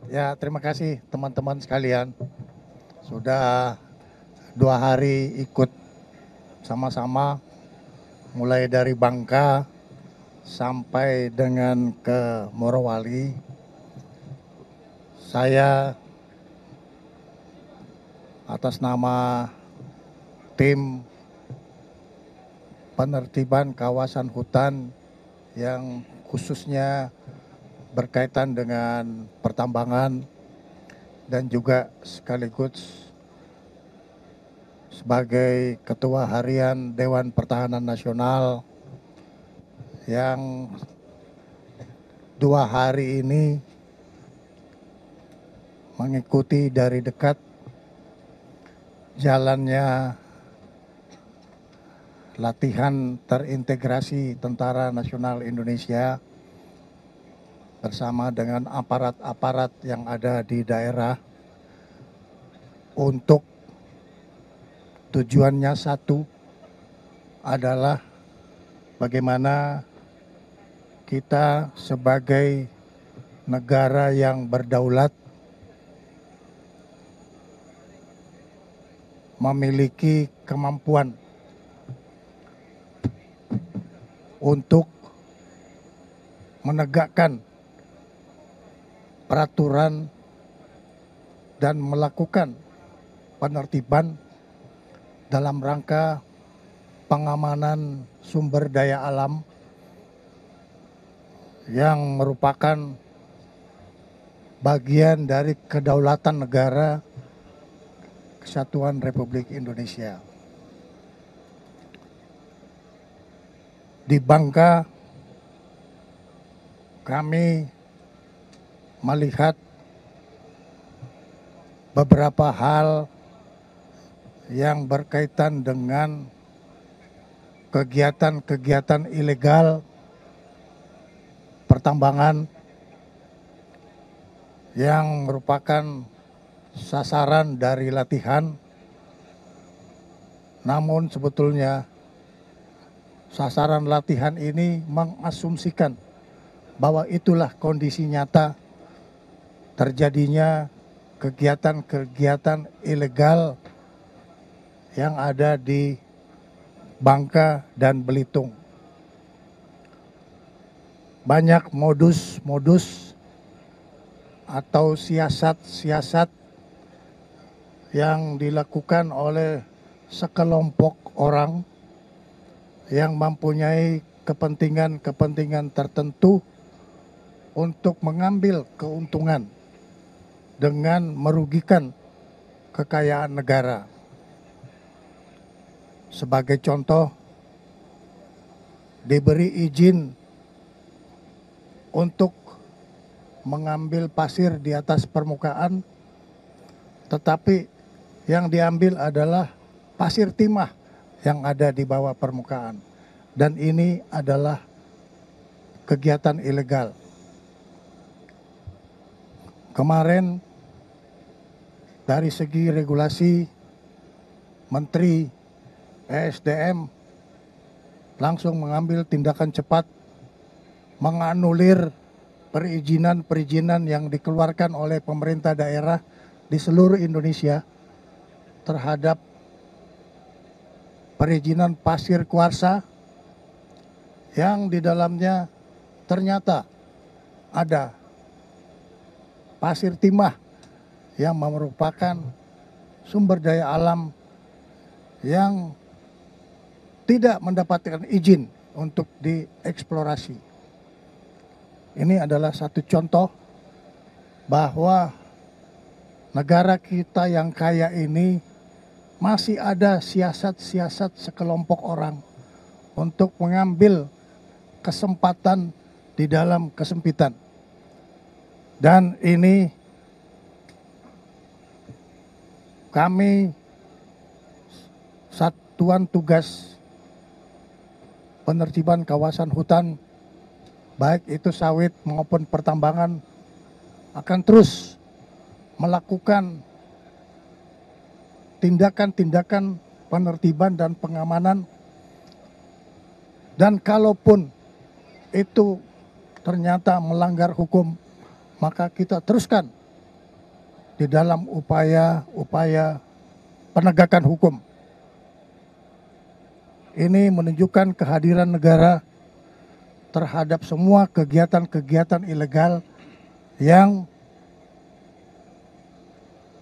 Ya, terima kasih teman-teman sekalian. Sudah 2 hari ikut sama-sama, mulai dari Bangka sampai dengan ke Morowali. Saya atas nama tim penertiban kawasan hutan yang khususnya berkaitan dengan pertambangan dan juga sekaligus sebagai Ketua Harian Dewan Pertahanan Nasional yang 2 hari ini mengikuti dari dekat jalannya latihan terintegrasi Tentara Nasional Indonesia bersama dengan aparat-aparat yang ada di daerah untuk tujuannya satu adalah bagaimana kita sebagai negara yang berdaulat memiliki kemampuan untuk menegakkan peraturan dan melakukan penertiban dalam rangka pengamanan sumber daya alam yang merupakan bagian dari kedaulatan negara Kesatuan Republik Indonesia. Di Bangka kami melihat beberapa hal yang berkaitan dengan kegiatan-kegiatan ilegal pertambangan yang merupakan sasaran dari latihan, namun sebetulnya sasaran latihan ini mengasumsikan bahwa itulah kondisi nyata terjadinya kegiatan-kegiatan ilegal yang ada di Bangka dan Belitung. Banyak modus-modus atau siasat-siasat yang dilakukan oleh sekelompok orang yang mempunyai kepentingan-kepentingan tertentu untuk mengambil keuntungan dengan merugikan kekayaan negara. Sebagai contoh, diberi izin untuk mengambil pasir di atas permukaan, tetapi yang diambil adalah pasir timah yang ada di bawah permukaan. Dan ini adalah kegiatan ilegal. Kemarin dari segi regulasi, Menteri ESDM langsung mengambil tindakan cepat menganulir perizinan-perizinan yang dikeluarkan oleh pemerintah daerah di seluruh Indonesia terhadap perizinan pasir kuarsa yang di dalamnya ternyata ada pasir timah yang merupakan sumber daya alam yang tidak mendapatkan izin untuk dieksplorasi. Ini adalah satu contoh bahwa negara kita yang kaya ini masih ada siasat-siasat sekelompok orang untuk mengambil kesempatan di dalam kesempitan. Dan ini kami Satuan Tugas Penertiban Kawasan Hutan, baik itu sawit maupun pertambangan, akan terus melakukan tindakan-tindakan penertiban dan pengamanan. Dan kalaupun itu ternyata melanggar hukum, maka kita teruskan di dalam upaya-upaya penegakan hukum. Ini menunjukkan kehadiran negara terhadap semua kegiatan-kegiatan ilegal yang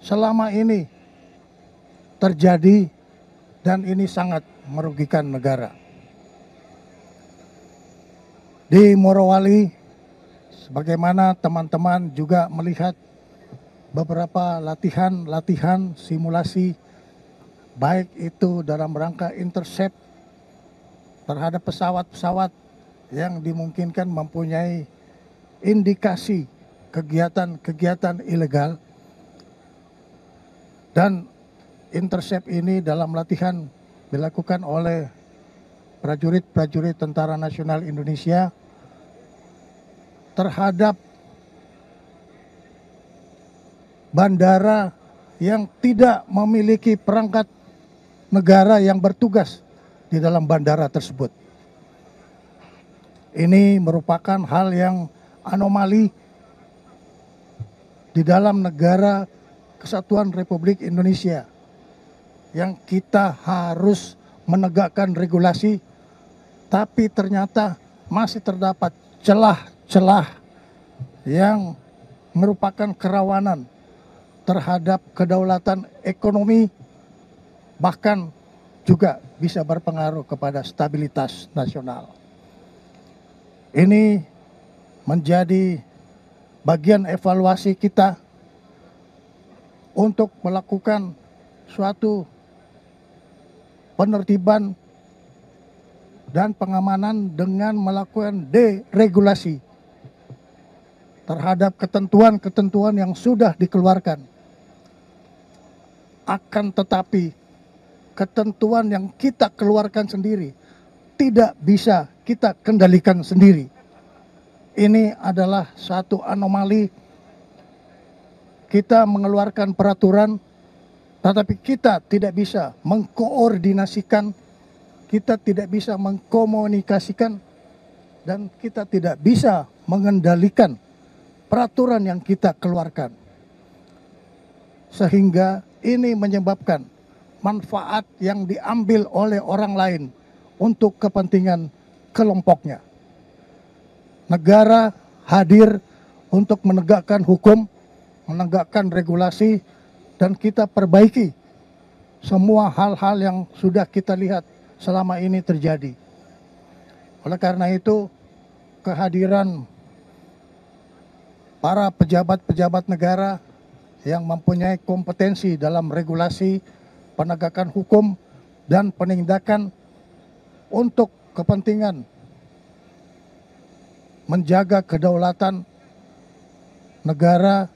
selama ini terjadi dan ini sangat merugikan negara. Di Morowali, sebagaimana teman-teman juga melihat beberapa latihan simulasi, baik itu dalam rangka intercept terhadap pesawat-pesawat yang dimungkinkan mempunyai indikasi kegiatan-kegiatan ilegal, dan intercept ini dalam latihan dilakukan oleh prajurit-prajurit Tentara Nasional Indonesia terhadap bandara yang tidak memiliki perangkat negara yang bertugas di dalam bandara tersebut. Ini merupakan hal yang anomali di dalam negara Kesatuan Republik Indonesia yang kita harus menegakkan regulasi, tapi ternyata masih terdapat celah-celah yang merupakan kerawanan terhadap kedaulatan ekonomi, bahkan juga bisa berpengaruh kepada stabilitas nasional. Ini menjadi bagian evaluasi kita untuk melakukan suatu penertiban dan pengamanan dengan melakukan deregulasi terhadap ketentuan-ketentuan yang sudah dikeluarkan. Akan tetapi ketentuan yang kita keluarkan sendiri tidak bisa kita kendalikan sendiri. Ini adalah satu anomali. Kita mengeluarkan peraturan, tetapi kita tidak bisa mengkoordinasikan, kita tidak bisa mengkomunikasikan, dan kita tidak bisa mengendalikan peraturan yang kita keluarkan. Sehingga ini menyebabkan manfaat yang diambil oleh orang lain untuk kepentingan kelompoknya. Negara hadir untuk menegakkan hukum, menegakkan regulasi, dan kita perbaiki semua hal-hal yang sudah kita lihat selama ini terjadi. Oleh karena itu, kehadiran para pejabat-pejabat negara yang mempunyai kompetensi dalam regulasi, penegakan hukum, dan penindakan untuk kepentingan menjaga kedaulatan negara,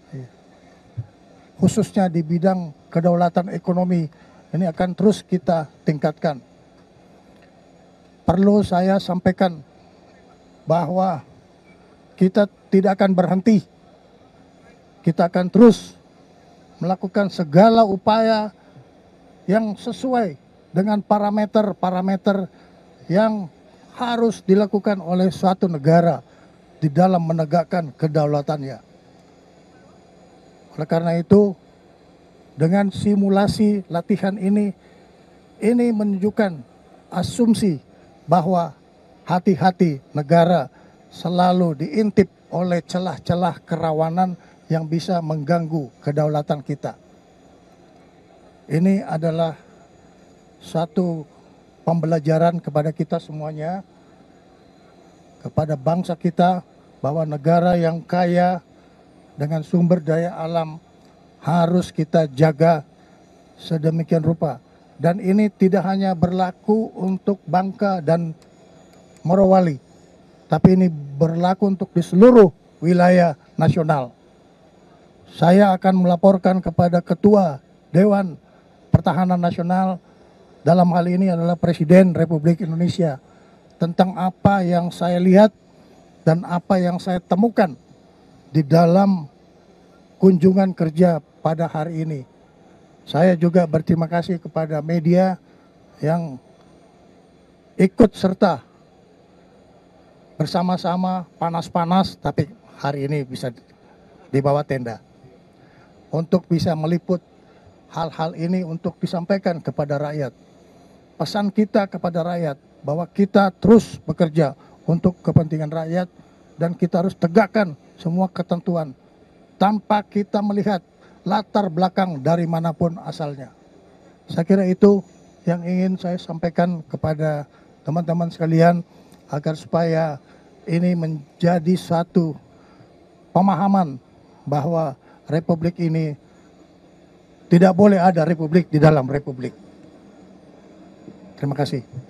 khususnya di bidang kedaulatan ekonomi, ini akan terus kita tingkatkan. Perlu saya sampaikan bahwa kita tidak akan berhenti. Kita akan terus melakukan segala upaya yang sesuai dengan parameter-parameter yang harus dilakukan oleh suatu negara di dalam menegakkan kedaulatannya. Oleh karena itu, dengan simulasi latihan ini menunjukkan asumsi bahwa hati-hati negara selalu diintip oleh celah-celah kerawanan yang bisa mengganggu kedaulatan kita. Ini adalah satu pembelajaran kepada kita semuanya, kepada bangsa kita, bahwa negara yang kaya dengan sumber daya alam harus kita jaga sedemikian rupa. Dan ini tidak hanya berlaku untuk Bangka dan Morowali, tapi ini berlaku untuk di seluruh wilayah nasional. Saya akan melaporkan kepada Ketua Dewan Pertahanan Nasional, dalam hal ini adalah Presiden Republik Indonesia, tentang apa yang saya lihat dan apa yang saya temukan di dalam kunjungan kerja pada hari ini. Saya juga berterima kasih kepada media yang ikut serta bersama-sama panas-panas, tapi hari ini bisa di bawah tenda. untuk bisa meliput hal-hal ini untuk disampaikan kepada rakyat. Pesan kita kepada rakyat bahwa kita terus bekerja untuk kepentingan rakyat dan kita harus tegakkan semua ketentuan tanpa kita melihat latar belakang dari manapun asalnya. Saya kira itu yang ingin saya sampaikan kepada teman-teman sekalian agar supaya ini menjadi satu pemahaman bahwa republik ini tidak boleh ada republik di dalam republik. Terima kasih.